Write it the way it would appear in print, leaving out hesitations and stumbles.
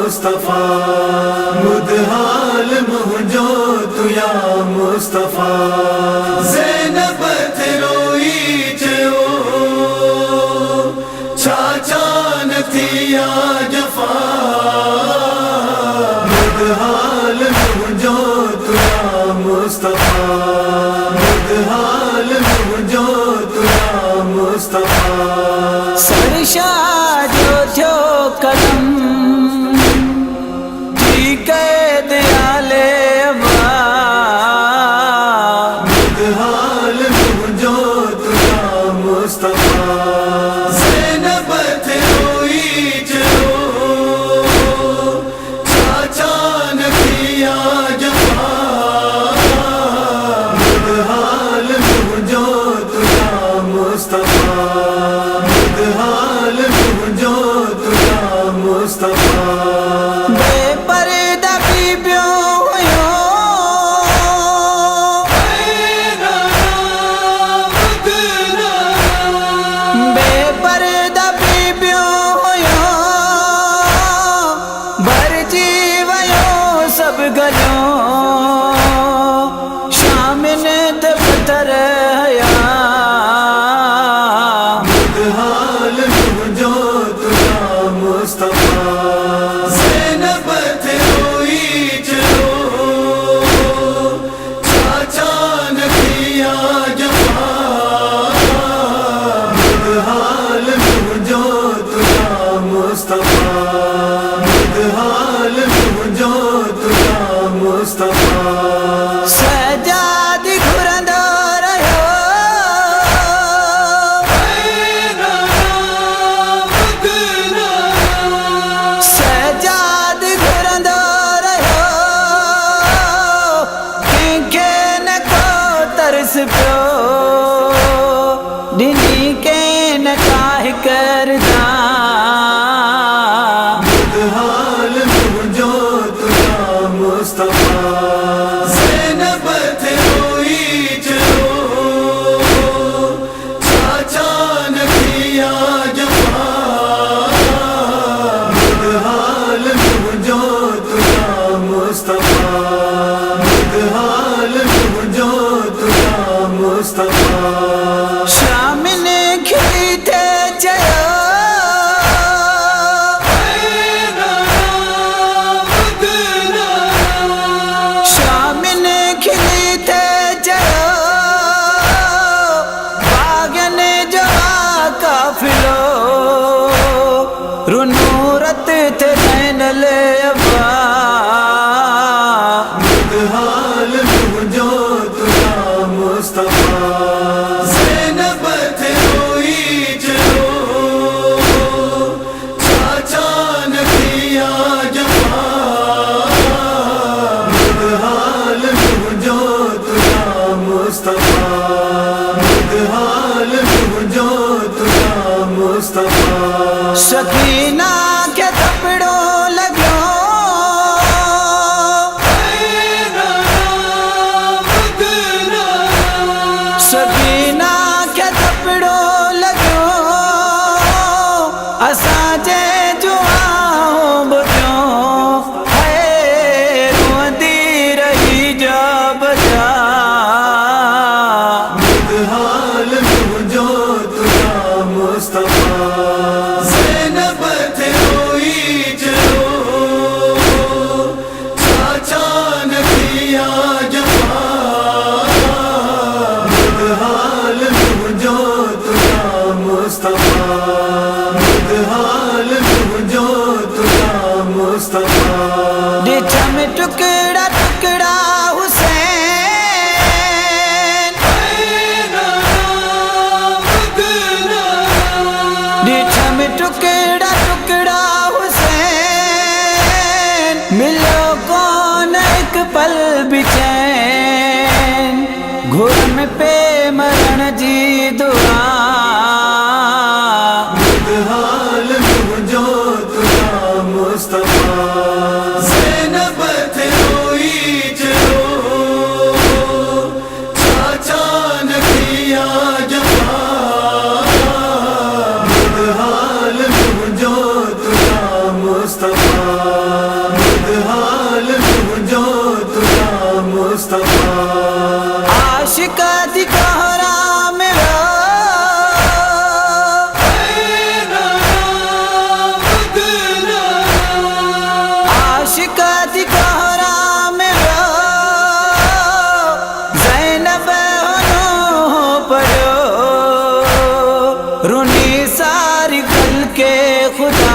मुस्तफा मुदहाल मुझो तू या मुस्तफा ज़ैनब थे रोई जो चाचान थी या जफा मुदहाल मुझो तू या मुस्तफा मुदहाल मुझो तू या मुस्तफा सरशाद जो थियो कदम ठीक दयाले मुदहाल मुझो तू या मुस्तफा ज़ैनब थे रोई जो चाचान थी या जफा मुदहाल मुझो तू या मुस्तफा मुदहाल मुझो तू या मुस्तफा बेपर्दा बीबियों हुयो बेपर्दा बीबियों हुयो भरजी वयो सब गलियों शामिल दफ्तर हया मुदहाल मुझो तू या मुस्तफा ज़ैनब थे रोई जो चाचान थी या जफा मुदहाल मुझो तू या मुस्तफा मुदहाल मुझो तू या मुस्तफा सजाद घुरंदो रहियो सजाद घुरंदो रहियो कंहिंखे न को तरस पियो ॾिनी के न काहे करदा मुदहाल मुझो तू या मुस्तफा ज़ैनब थे रोई जो चाचान थी या जफा मुदहाल मुझो तू या मुस्तफा मुदहाल मुझो तू या मुस्तफा शामिल खिली थे चयो शामिल खिली थे चयो बागन जो काफिलो रुनूरत थे नैनल अब्बा मुदहाल मुझो तू या मुस्तफा ज़ैनब थे रोई जो चाचान थी या जफा मुदहाल मुझो तू या मुस्तफा मुदहाल मुझो तू या मुस्तफा सकीना के थपड़ो लग्यो सकीना के थपड़ो लग्यो असांजे जुआओं बुझो है रोंदी रही जा बजा मुदहाल मुझो तू या मुस्तफा ज़ैनब थे रोई जो चाचान थी या जफा मुदहाल मुझो तू या मुस्तफा मुदहाल मुझो तू या मुस्तफा डिठम टुकड़ा टुकड़ा हुसैन डिठम टुकड़ा टुकड़ा हुसैन मिलो कौन एक पल बिचैन घुरम पे मरण जी दुआ मुदहाल मुझो तू या मुस्तफा ज़ैनब थे रोई जो चाचान थी या जफा मुदहाल मुझो के खुदा